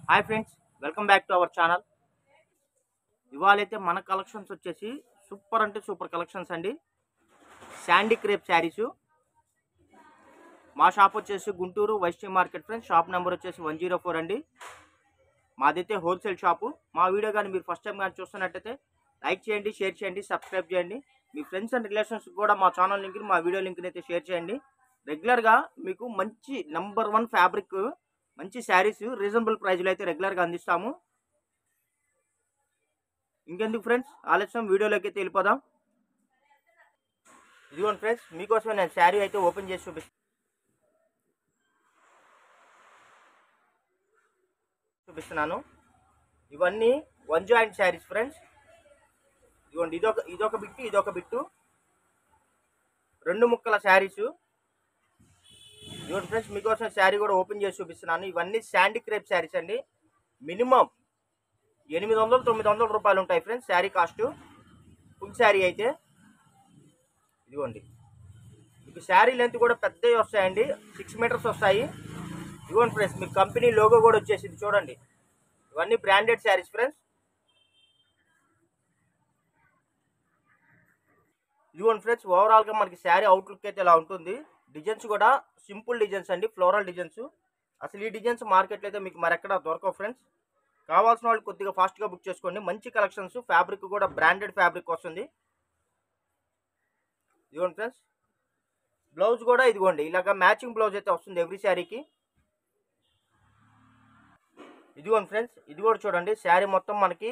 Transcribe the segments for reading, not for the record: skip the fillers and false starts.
Hi friends, welcome back to our channel. ఇవాళైతే మన collections వచ్చేసి సూపర్ అంటే సూపర్ కలెక్షన్స్ అండి. Sandy crepe sarees. మా షాప్ వచ్చేసి Guntur Vaishnavi market friends. Shop number వచ్చేసి 104 అండి. మాదైతే హోల్సేల్ షాపు. మా వీడియో కానీ మీరు ఫస్ట్ టైం కానీ చూస్తున్నట్టయితే లైక్ చేయండి, షేర్ చేయండి, సబ్స్క్రైబ్ చేయండి. మీ ఫ్రెండ్స్ అండ్ రిలేషన్స్ కూడా మా ఛానల్ లింక్ని, మా వీడియో లింక్ని అయితే షేర్ చేయండి. రెగ్యులర్గా మీకు మంచి #1 ఫ్యాబ్రిక్, మంచి శారీస్ రీజనబుల్ ప్రైజ్లో అయితే రెగ్యులర్గా అందిస్తాము. ఇంకెందుకు ఫ్రెండ్స్ ఆలస్యం, వీడియోలోకి అయితే వెళ్ళిపోదాం. ఇదిగోండి ఫ్రెండ్స్, మీకోసమే నేను శారీ అయితే ఓపెన్ చేసి చూపిస్తున్నాను. ఇవన్నీ వన్ జాయింట్ శారీస్ ఫ్రెండ్స్. ఇదిగోండి, ఇదొక బిట్టు 2 ముక్కల శారీసు. ఇదిగోండి ఫ్రెండ్స్, మీకోసం శారీ కూడా ఓపెన్ చేసి చూపిస్తున్నాను. ఇవన్నీ శాండీ క్రేప్ శారీస్ అండి. మినిమం 800-900 రూపాయలు ఉంటాయి friends sari cost. Full sari అయితే ఇదిగోండి. మీకు శారీ లెంత్ కూడా పెద్దవి వస్తాయండి, 6 మీటర్స్ వస్తాయి. ఇదిగోండి ఫ్రెండ్స్, మీకు కంపెనీ లోగో కూడా వచ్చేసింది చూడండి. ఇవన్నీ బ్రాండెడ్ శారీస్ ఫ్రెండ్స్. ఇదిగోండి ఫ్రెండ్స్, ఓవరాల్గా మనకి శారీ అవుట్లుక్ అయితే ఇలా ఉంటుంది. డిజైన్స్ కూడా సింపుల్ డిజైన్స్ అండి, ఫ్లోరల్ డిజైన్స్. అసలు ఈ డిజైన్స్ మార్కెట్లో అయితే మీకు మరెక్కడ దొరకవు ఫ్రెండ్స్. కావాల్సిన వాళ్ళు కొద్దిగా ఫాస్ట్గా బుక్ చేసుకోండి. మంచి కలెక్షన్స్, ఫ్యాబ్రిక్ కూడా బ్రాండెడ్ ఫ్యాబ్రిక్ వస్తుంది. ఇదిగోండి ఫ్రెండ్స్, బ్లౌజ్ కూడా ఇదిగోండి ఇలాగ మ్యాచింగ్ బ్లౌజ్ అయితే వస్తుంది ఎవ్రీ శారీకి. ఇదిగోండి ఫ్రెండ్స్, ఇది కూడా చూడండి. శారీ మొత్తం మనకి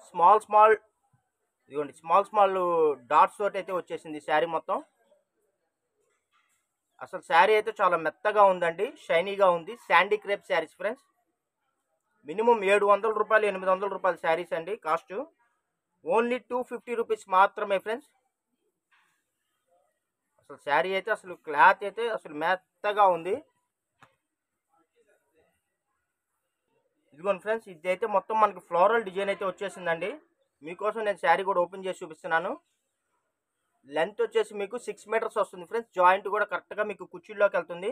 స్మాల్ ఇదిగోండి స్మాల్ డాట్స్ తోటి అయితే వచ్చేసింది శారీ మొత్తం. అసలు శారీ అయితే చాలా మెత్తగా ఉందండి, షైనీగా ఉంది. Sandy crepe saris friends. Minimum 700 రూపాయలు 800 రూపాయల శారీస్ అండి కాస్ట్. ఓన్లీ 250 రూపీస్ మాత్రమే ఫ్రెండ్స్. అసలు శారీ అయితే అసలు క్లాత్ అయితే అసలు మెత్తగా ఉంది. ఇదిగోండి ఫ్రెండ్స్, ఇదైతే మొత్తం మనకి ఫ్లోరల్ డిజైన్ అయితే వచ్చేసిందండి. మీకోసం నేను శారీ కూడా ఓపెన్ చేసి చూపిస్తున్నాను. లెంత్ వచ్చేసి మీకు 6 మీటర్స్ వస్తుంది ఫ్రెండ్స్. జాయింట్ కూడా కరెక్ట్గా మీకు కుర్చీల్లోకి వెళ్తుంది.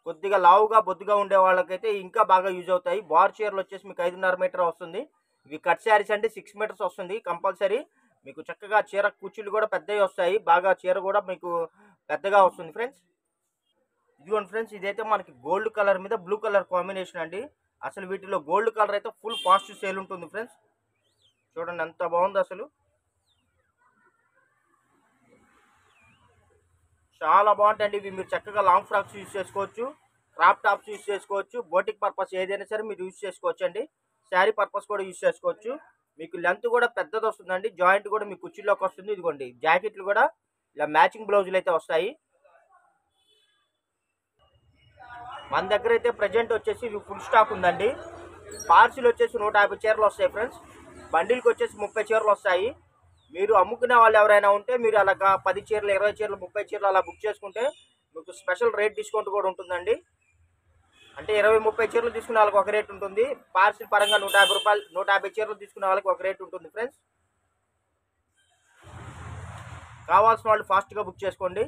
కొద్దిగా లావుగా బొద్దుగా ఉండే వాళ్ళకైతే ఇంకా బాగా యూజ్ అవుతాయి. బార్ చీరలు వచ్చేసి మీకు 5.5 మీటర్ వస్తుంది. ఇవి కట్ శారీస్ అంటే 6 మీటర్స్ వస్తుంది కంపల్సరీ. మీకు చక్కగా చీర కుర్చీలు కూడా పెద్దవి వస్తాయి, బాగా చీర కూడా మీకు పెద్దగా వస్తుంది ఫ్రెండ్స్. ఇదిగోండి ఫ్రెండ్స్, ఇదైతే మనకి గోల్డ్ కలర్ మీద బ్లూ కలర్ కాంబినేషన్ అండి. అసలు వీటిలో గోల్డ్ కలర్ అయితే ఫుల్ ఫాస్ట్ సేల్ ఉంటుంది ఫ్రెండ్స్. చూడండి ఎంత బాగుంది అసలు, చాలా బాగుంటాయండి. ఇవి మీరు చక్కగా లాంగ్ ఫ్రాక్స్ యూజ్ చేసుకోవచ్చు, క్రాప్ టాప్స్ యూజ్ చేసుకోవచ్చు, బోటిక్ పర్పస్ ఏదైనా సరే మీరు యూజ్ చేసుకోవచ్చు అండి. శారీ పర్పస్ కూడా యూజ్ చేసుకోవచ్చు. మీకు లెంత్ కూడా పెద్దది వస్తుందండి, జాయింట్ కూడా మీకు కుర్చీలోకి వస్తుంది. ఇదిగోండి జాకెట్లు కూడా ఇలా మ్యాచింగ్ బ్లౌజులు అయితే వస్తాయి. మన దగ్గర అయితే ప్రజెంట్ వచ్చేసి ఇవి ఫుల్ స్టాక్ ఉందండి. పార్సిల్ వచ్చేసి 150 చీరలు వస్తాయి ఫ్రెండ్స్. బండిల్కి వచ్చేసి 30 చీరలు వస్తాయి. మీరు అమ్ముకునే వాళ్ళు ఎవరైనా ఉంటే మీరు అలాగా 10 చీరలు, 20 చీరలు, 30 చీరలు అలా బుక్ చేసుకుంటే మీకు స్పెషల్ రేట్ డిస్కౌంట్ కూడా ఉంటుందండి. అంటే 20-30 చీరలు తీసుకునే వాళ్ళకి ఒక రేట్ ఉంటుంది. పార్సిల్ పరంగా 150 రూపాయలు, 150 చీరలు తీసుకునే వాళ్ళకి ఒక రేట్ ఉంటుంది ఫ్రెండ్స్. కావాల్సిన వాళ్ళు ఫాస్ట్గా బుక్ చేసుకోండి.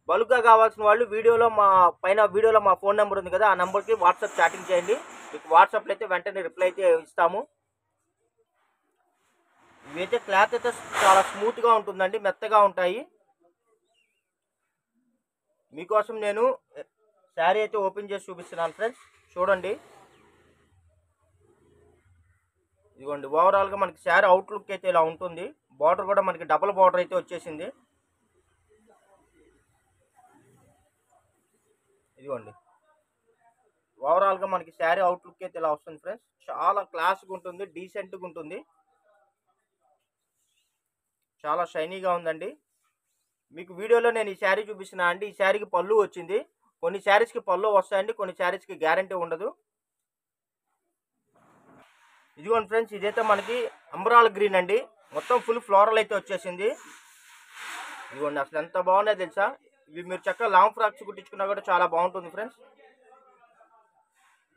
బల్క్గా కావాల్సిన వాళ్ళు వీడియోలో మా ఫోన్ నెంబర్ ఉంది కదా, ఆ నెంబర్కి వాట్సాప్ చాటింగ్ చేయండి. మీకు వాట్సాప్లో అయితే వెంటనే రిప్లై అయితే ఇస్తాము. ఇవైతే క్లాత్ అయితే చాలా స్మూత్గా ఉంటుందండి, మెత్తగా ఉంటాయి. మీకోసం నేను శారీ అయితే ఓపెన్ చేసి చూపిస్తున్నాను ఫ్రెండ్స్. చూడండి, ఇదిగోండి ఓవరాల్గా మనకి శారీ అవుట్లుక్ అయితే ఇలా ఉంటుంది. బార్డర్ కూడా మనకి డబుల్ బార్డర్ అయితే వచ్చేసింది. ఇదిగోండి ఓవరాల్గా మనకి శారీ అవుట్లుక్ అయితే ఇలా వస్తుంది ఫ్రెండ్స్. చాలా క్లాస్గా ఉంటుంది, డీసెంట్గా ఉంటుంది, చాలా షైనీగా ఉందండి. మీకు వీడియోలో నేను ఈ శారీ చూపిస్తున్నా అండి. ఈ శారీకి పళ్ళు వచ్చింది. కొన్ని శారీస్కి పళ్ళు వస్తాయండి, కొన్ని శారీస్కి గ్యారంటీ ఉండదు. ఇదిగోండి ఫ్రెండ్స్, ఇదైతే మనకి అంబరాల్ గ్రీన్ అండి. మొత్తం ఫుల్ ఫ్లోరల్ అయితే వచ్చేసింది. ఇదిగోండి అసలు ఎంత బాగున్నాయి తెలుసా. ఇవి మీరు చక్కగా లాంగ్ ఫ్రాక్స్ కుట్టించుకున్నా కూడా చాలా బాగుంటుంది ఫ్రెండ్స్.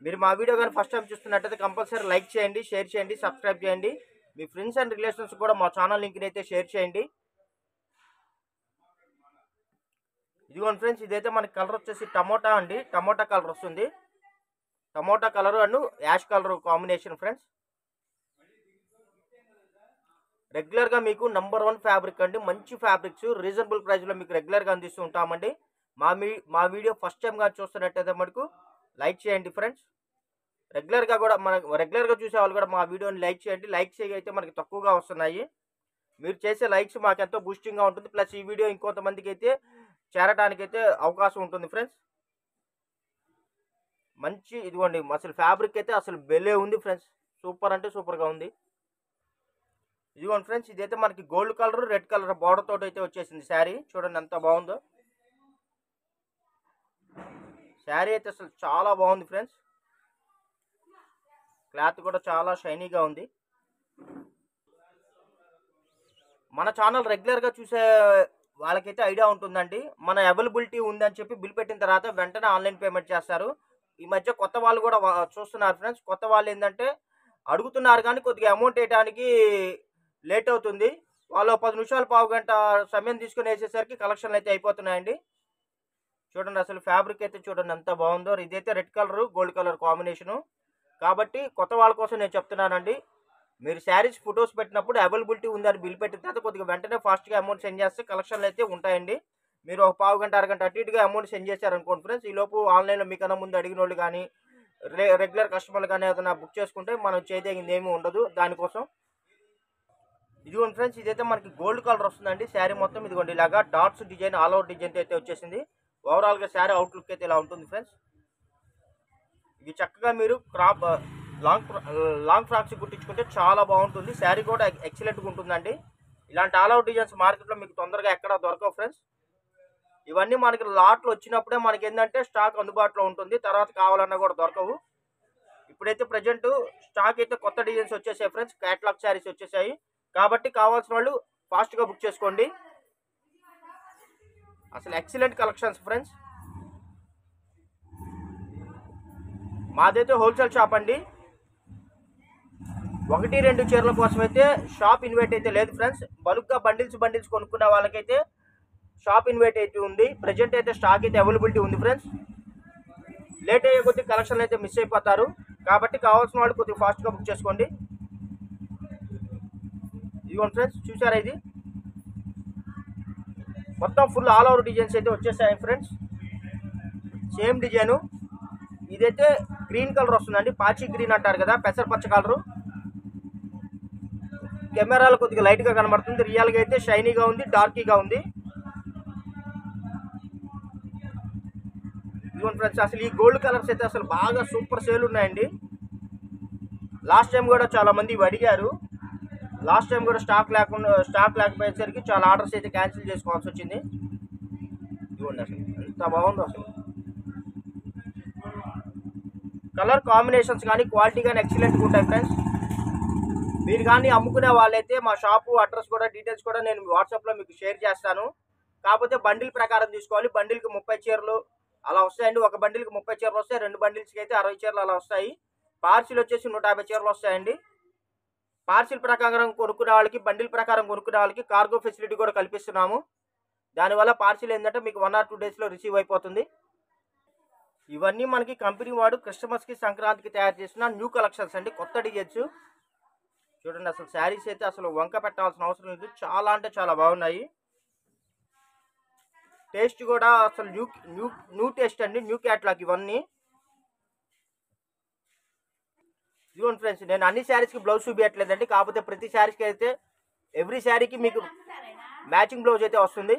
మీరు మా వీడియో కానీ ఫస్ట్ టైం చూస్తున్నట్టయితే కంపల్సరీ లైక్ చేయండి, షేర్ చేయండి, సబ్స్క్రైబ్ చేయండి. మీ ఫ్రెండ్స్ అండ్ రిలేషన్స్ కూడా మా ఛానల్ లింక్ని అయితే షేర్ చేయండి. ఇదిగోండి ఫ్రెండ్స్, ఇదైతే మనకి కలర్ వచ్చేసి టమోటా అండి, టమోటా కలర్ వస్తుంది. Tomato colour and ash colour combination friends. రెగ్యులర్గా మీకు #1 ఫ్యాబ్రిక్ అండి. మంచి ఫ్యాబ్రిక్స్ రీజనబుల్ ప్రైస్లో మీకు రెగ్యులర్గా అందిస్తూ ఉంటామండి. మా వీడియో ఫస్ట్ టైంగా చూస్తున్నట్టయితే మటుకు లైక్ చేయండి ఫ్రెండ్స్. రెగ్యులర్గా చూసే వాళ్ళు కూడా మా వీడియోని లైక్ చేయండి. లైక్స్ అయితే మనకి తక్కువగా వస్తున్నాయి. మీరు చేసే లైక్స్ మాకు ఎంతో బూస్టింగ్గా ఉంటుంది. ప్లస్ ఈ వీడియో ఇంకొంతమందికి అయితే చేరడానికైతే అవకాశం ఉంటుంది ఫ్రెండ్స్. మంచి ఇదిగోండి అసలు ఫ్యాబ్రిక్ అయితే అసలు భలే ఉంది ఫ్రెండ్స్. సూపర్ అంటే సూపర్గా ఉంది. ఇదిగోండి ఫ్రెండ్స్, ఇదైతే మనకి gold colour red colour border తోటి అయితే వచ్చేసింది శారీ. చూడండి ఎంత బాగుందో. శారీ అయితే అసలు చాలా బాగుంది ఫ్రెండ్స్. క్లాత్ కూడా చాలా షైనీగా ఉంది. మన ఛానల్ రెగ్యులర్గా చూసే వాళ్ళకైతే ఐడియా ఉంటుందండి. మన అవైలబిలిటీ ఉందని చెప్పి బిల్ పెట్టిన తర్వాత వెంటనే ఆన్లైన్ పేమెంట్ చేస్తారు. ఈ మధ్య కొత్త వాళ్ళు కూడా చూస్తున్నారు ఫ్రెండ్స్. కొత్త వాళ్ళు ఏంటంటే అడుగుతున్నారు కానీ కొద్దిగా అమౌంట్ వేయడానికి లేట్ అవుతుంది. వాళ్ళు 10 నిమిషాలు పావు గంట సమయం తీసుకుని వేసేసరికి కలెక్షన్లు అయితే అయిపోతున్నాయండి. చూడండి అసలు ఫ్యాబ్రిక్ అయితే చూడండి ఎంత బాగుందో. ఇదైతే red colour gold colour combination కాబట్టి కొత్త వాళ్ళ కోసం నేను చెప్తున్నానండి. మీరు శారీస్ ఫొటోస్ పెట్టినప్పుడు అవైలబిలిటీ ఉందని బిల్ పెట్టిన తర్వాత కొద్దిగా వెంటనే ఫాస్ట్గా అమౌంట్ సెండ్ చేస్తే కలెక్షన్లు అయితే ఉంటాయండి. మీరు ఒక పావు గంట అరగంట అటు ఇటుగా అమౌంట్ సెండ్ చేశారనుకోండి ఫ్రెండ్స్, ఈ లోపు ఆన్లైన్లో మీకన్నా ముందు అడిగిన వాళ్ళు కానీ రెగ్యులర్ కస్టమర్లు కానీ ఏదైనా బుక్ చేసుకుంటే మనం చేయదగింది ఏమీ ఉండదు దానికోసం. ఇదిగోండి ఫ్రెండ్స్, ఇదైతే మనకి గోల్డ్ కలర్ వస్తుందండి. శారీ మొత్తం ఇదిగోండి ఇలాగా dots design all over design అయితే వచ్చేసింది. ఓవరాల్గా శారీ అవుట్లుక్ అయితే ఇలా ఉంటుంది ఫ్రెండ్స్. ఇది చక్కగా మీరు లాంగ్ ఫ్రాక్స్ కుట్టించుకుంటే చాలా బాగుంటుంది. శారీ కూడా ఎక్సలెంట్గా ఉంటుందండి. ఇలాంటి ఆల్ ఓవర్ డిజైన్స్ మార్కెట్లో మీకు తొందరగా ఎక్కడ దొరకవు ఫ్రెండ్స్. ఇవన్నీ మనకి లాట్లు వచ్చినప్పుడే మనకి ఏంటంటే స్టాక్ అందుబాటులో ఉంటుంది. తర్వాత కావాలన్నా కూడా దొరకవు. ఇప్పుడైతే ప్రజెంట్ స్టాక్ అయితే కొత్త డిజైన్స్ వచ్చేసాయి ఫ్రెండ్స్. క్యాటలాగ్ శారీస్ వచ్చేసాయి కాబట్టి కావాల్సిన వాళ్ళు ఫాస్ట్గా బుక్ చేసుకోండి. అసలు ఎక్సలెంట్ కలెక్షన్స్ ఫ్రెండ్స్. మాదైతే హోల్సేల్ షాప్ అండి. 1-2 చీరల కోసం అయితే షాప్ ఇన్వైట్ అయితే లేదు ఫ్రెండ్స్. బల్క్గా బండిల్స్ కొనుక్కునే వాళ్ళకైతే షాప్ ఇన్వైట్ అయితే ఉంది. ప్రజెంట్ అయితే స్టాక్ అయితే అవైలబిలిటీ ఉంది ఫ్రెండ్స్. లేట్ అయ్యే కొద్దిగా కలెక్షన్ అయితే మిస్ అయిపోతారు కాబట్టి కావాల్సిన వాళ్ళు కొద్దిగా ఫాస్ట్గా బుక్ చేసుకోండి. ఇదిగోండి ఫ్రెండ్స్, చూసారా ఇది మొత్తం ఫుల్ ఆల్ ఓవర్ డిజైన్స్ అయితే వచ్చేసాయి ఫ్రెండ్స్. Same design. ఇదైతే గ్రీన్ కలర్ వస్తుందండి. పాచి గ్రీన్ అంటారు కదా, పెసరపచ్చ కలరు. కెమెరాలో కొద్దిగా లైట్గా కనబడుతుంది. రియల్గా అయితే షైనీగా ఉంది, డార్కీగా ఉంది. ఇదిగోండి ఫ్రెండ్స్, అసలు ఈ గోల్డ్ కలర్స్ అయితే అసలు బాగా సూపర్ సేల్ ఉన్నాయండి. లాస్ట్ టైం కూడా చాలా మంది ఇవి అడిగారు. లాస్ట్ టైం కూడా స్టాక్ లేకపోయేసరికి చాలా ఆర్డర్స్ అయితే క్యాన్సిల్ చేసుకోవాల్సి వచ్చింది. ఇదిగోండి అసలు ఎంత బాగుందో. అసలు కలర్ కాంబినేషన్స్ కానీ క్వాలిటీ కానీ ఎక్సలెంట్గా ఉంటాయి ఫ్రెండ్స్. మీరు కానీ అమ్ముకునే వాళ్ళైతే మా షాపు అడ్రస్ కూడా డీటెయిల్స్ కూడా నేను వాట్సాప్లో మీకు షేర్ చేస్తాను. కాకపోతే బండిల్ ప్రకారం తీసుకోవాలి. బండిల్కి 30 చీరలు అలా వస్తాయండి. ఒక బండిల్కి 30 చీరలు వస్తాయి. 2 బండిల్స్కి అయితే 60 చీరలు అలా వస్తాయి. పార్సిల్ వచ్చేసి 150 చీరలు వస్తాయండి. పార్సిల్ ప్రకారం కొనుక్కునే వాళ్ళకి, బండిల్ ప్రకారం కొనుక్కునే వాళ్ళకి కార్గో ఫెసిలిటీ కూడా కల్పిస్తున్నాము. దానివల్ల పార్సిల్ ఏంటంటే మీకు 1 or 2 డేస్లో రిసీవ్ అయిపోతుంది. ఇవన్నీ మనకి కంపెనీ వాడు క్రిస్మస్కి సంక్రాంతికి తయారు చేసిన న్యూ కలెక్షన్స్ అండి. కొత్త డిజైన్స్ చూడండి. అసలు శారీస్ అయితే అసలు వంక పెట్టాల్సిన అవసరం లేదు. చాలా అంటే చాలా బాగున్నాయి. టేస్ట్ కూడా అసలు న్యూ టేస్ట్ అండి. న్యూ క్యాట్లాగ్ ఇవన్నీ. ఇదిగోండి ఫ్రెండ్స్, నేను అన్ని శారీస్కి బ్లౌజ్ చూపించట్లేదండి. కాకపోతే ప్రతి శారీస్కి అయితే ఎవ్రీ శారీకి మీకు మ్యాచింగ్ బ్లౌజ్ అయితే వస్తుంది.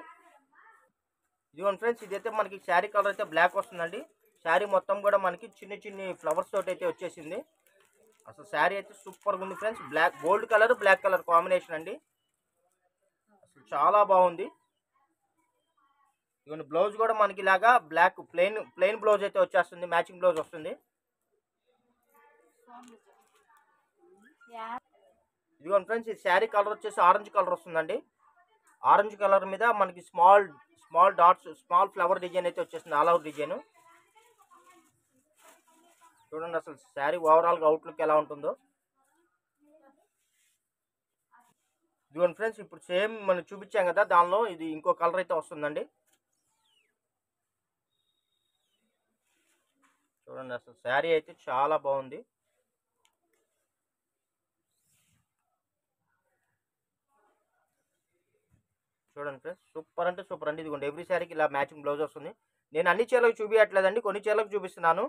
ఇదిగోండి ఫ్రెండ్స్, ఇదైతే మనకి శారీ కలర్ అయితే బ్లాక్ వస్తుందండి. శారీ మొత్తం కూడా మనకి చిన్ని ఫ్లవర్స్ తోటి అయితే వచ్చేసింది. అసలు శారీ అయితే సూపర్గా ఉంది friends. Gold colour black colour combination అండి. అసలు చాలా బాగుంది. ఇవన్నీ బ్లౌజ్ కూడా మనకి ఇలాగా బ్లాక్ ప్లెయిన్ బ్లౌజ్ అయితే వచ్చేస్తుంది. మ్యాచింగ్ బ్లౌజ్ వస్తుంది. ఇదిగోండి ఫ్రెండ్స్, ఈ శారీ కలర్ వచ్చేసి ఆరెంజ్ కలర్ వస్తుందండి. ఆరెంజ్ కలర్ మీద మనకి small dots, small flower design అయితే వచ్చేసింది. ఆల్ ఓవర్ డిజైన్ చూడండి. అసలు శారీ ఓవరాల్గా అవుట్లుక్ ఎలా ఉంటుందో. ఇదిగోండి ఫ్రెండ్స్, ఇప్పుడు సేమ్ మనం చూపించాం కదా, దానిలో ఇది ఇంకో కలర్ అయితే వస్తుందండి. చూడండి, అసలు శారీ అయితే చాలా బాగుంది. చూడండి ఫ్రెండ్స్, సూపర్ అంటే సూపర్ అండి. ఇదిగోండి ఎవ్రీ శారీకి ఇలా మ్యాచింగ్ బ్లౌజ్ వస్తుంది. నేను అన్ని చీరలకు చూపించట్లేదండి, కొన్ని చీరలకు చూపిస్తున్నాను.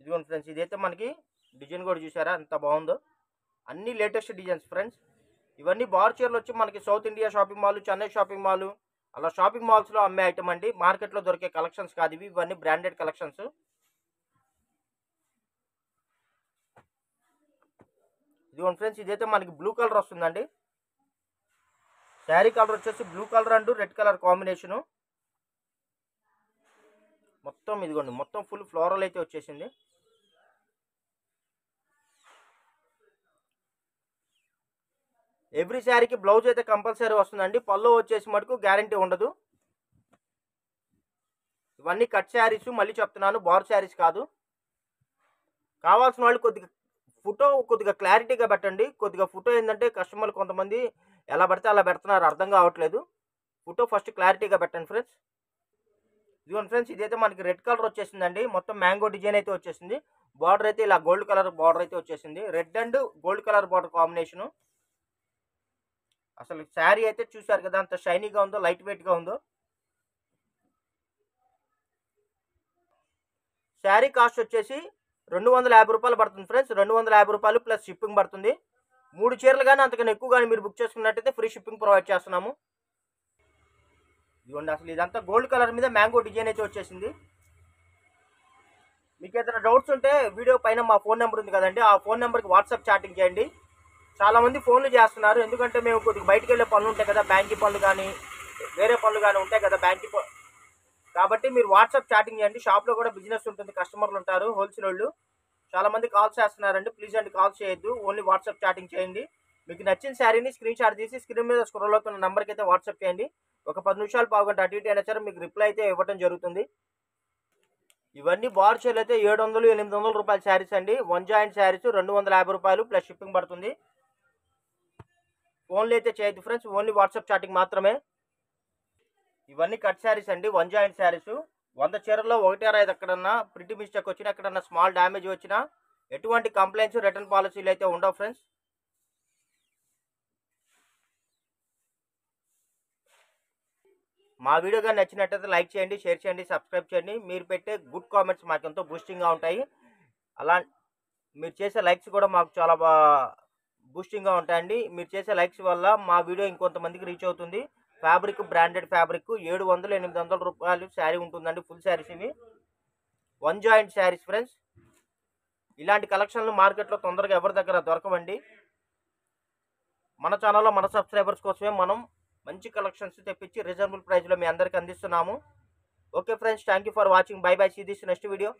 ఇదిగోండి ఫ్రెండ్స్, ఇదైతే మనకి డిజైన్ కూడా చూసారా ఎంత బాగుందో. అన్ని లేటెస్ట్ డిజైన్స్ ఫ్రెండ్స్. ఇవన్నీ బార్ చీరలు వచ్చి మనకి south India shopping mall, Chennai shopping mall, అలా షాపింగ్ మాల్స్లో అమ్మే ఐటమ్ అండి. మార్కెట్లో దొరికే కలెక్షన్స్ కాదు ఇవి, ఇవన్నీ బ్రాండెడ్ కలెక్షన్స్. ఇదిగోండి ఫ్రెండ్స్, ఇదైతే మనకి బ్లూ కలర్ వస్తుందండి. శారీ కలర్ వచ్చేసి blue colour and red colour combination. మొత్తం ఇదిగోండి, మొత్తం ఫుల్ ఫ్లోరల్ అయితే వచ్చేసింది. ఎవ్రీ శారీకి బ్లౌజ్ అయితే కంపల్సరీ వస్తుందండి. పళ్ళు వచ్చేసి మటుకు గ్యారంటీ ఉండదు. ఇవన్నీ కట్ శారీస్, మళ్ళీ చెప్తున్నాను, బార్ శారీస్ కాదు. కావాల్సిన వాళ్ళు కొద్దిగా ఫోటో కొద్దిగా క్లారిటీగా పెట్టండి. కొద్దిగా ఫోటో ఏంటంటే కస్టమర్లు కొంతమంది ఎలా పడితే అలా పెడుతున్నారు, అర్థం కావట్లేదు. ఫోటో ఫస్ట్ క్లారిటీగా పెట్టండి ఫ్రెండ్స్. ఇదిగోండి ఫ్రెండ్స్, ఇదైతే మనకి రెడ్ కలర్ వచ్చేసిందండి. మొత్తం మ్యాంగో డిజైన్ అయితే వచ్చేసింది. బార్డర్ అయితే ఇలా గోల్డ్ కలర్ బార్డర్ అయితే వచ్చేసింది. Red and gold colour border combination. అసలు శారీ అయితే చూసారు కదా అంత షైనీగా ఉందో, లైట్ వెయిట్గా ఉందో. శారీ కాస్ట్ వచ్చేసి 250 రూపాయలు పడుతుంది ఫ్రెండ్స్. 250 రూపాయలు ప్లస్ షిప్పింగ్ పడుతుంది. 3 చీరలు కానీ అంతకన్నా ఎక్కువ కానీ మీరు బుక్ చేసుకున్నట్టయితే ఫ్రీ షిప్పింగ్ ప్రొవైడ్ చేస్తున్నాము. ఇదిగోండి, అసలు ఇదంతా గోల్డ్ కలర్ మీద మ్యాంగో డిజైన్ అయితే వచ్చేసింది. మీకు ఏదైనా డౌట్స్ ఉంటే వీడియో పైన మా ఫోన్ నెంబర్ ఉంది కదండి, ఆ ఫోన్ నెంబర్కి వాట్సాప్ చాటింగ్ చేయండి. చాలామంది ఫోన్లు చేస్తున్నారు, ఎందుకంటే మేము కొద్దిగా బయటికి వెళ్ళే పనులు ఉంటాయి కదా, బ్యాంక్ పనులు కానీ వేరే పనులు కానీ ఉంటాయి కదా బ్యాంక్, కాబట్టి మీరు వాట్సాప్ చాటింగ్ చేయండి. షాప్లో కూడా బిజినెస్ ఉంటుంది, కస్టమర్లు ఉంటారు, హోల్సేల్ వాళ్ళు. చాలామంది కాల్స్ చేస్తున్నారండి, ప్లీజ్ అండి కాల్ చేయొద్దు, ఓన్లీ వాట్సాప్ చాటింగ్ చేయండి. మీకు నచ్చిన శారీని స్క్రీన్ షాట్ తీసి స్క్రీన్ మీద స్క్రోల్ అవుతున్న నెంబర్కి అయితే వాట్సాప్ చేయండి. ఒక 10 నిమిషాలు పావుగంట అటు ఇటు అయినా సరే మీకు రిప్లై అయితే ఇవ్వడం జరుగుతుంది. ఇవన్నీ బార్ చీరలు అయితే 700, 800 రూపాయల శారీస్ అండి. 1 జాయింట్ శారీస్ 250 రూపాయలు ప్లస్ షిప్పింగ్ పడుతుంది. ఫోన్లు అయితే చేయొద్దు ఫ్రెండ్స్, ఓన్లీ వాట్సాప్ చాటింగ్ మాత్రమే. ఇవన్నీ కట్ శారీస్ అండి, 1 జాయింట్ శారీస్. 100 చీరల్లో 1-2 ఎక్కడన్నా ప్రింట్ మిస్టేక్ వచ్చినా, ఎక్కడన్నా స్మాల్ డ్యామేజ్ వచ్చినా ఎటువంటి కంప్లైంట్స్, రిటర్న్ పాలసీలు అయితే ఉండవు ఫ్రెండ్స్. మా వీడియో కానీ నచ్చినట్టయితే లైక్ చేయండి, షేర్ చేయండి, సబ్స్క్రైబ్ చేయండి. మీరు పెట్టే గుడ్ కామెంట్స్ మాకు ఎంతో బూస్టింగ్గా ఉంటాయి. అలా మీరు చేసే లైక్స్ కూడా మాకు చాలా బూస్టింగ్గా ఉంటాయండి. మీరు చేసే లైక్స్ వల్ల మా వీడియో ఇంకొంతమందికి రీచ్ అవుతుంది. ఫ్యాబ్రిక్ బ్రాండెడ్ ఫ్యాబ్రిక్ 700, 800 రూపాయలు శారీ ఉంటుందండి. ఫుల్ శారీస్ ఇవి 1 జాయింట్ శారీస్ ఫ్రెండ్స్. ఇలాంటి కలెక్షన్లు మార్కెట్లో తొందరగా ఎవరి దగ్గర దొరకవండి. మన ఛానల్లో మన సబ్స్క్రైబర్స్ కోసమే మనం మంచి కలెక్షన్స్ తెప్పించి రీజనబుల్ ప్రైస్లో మీ అందరికీ అందిస్తున్నాము. Okay friends, thank you for watching. Bye bye, see this next video.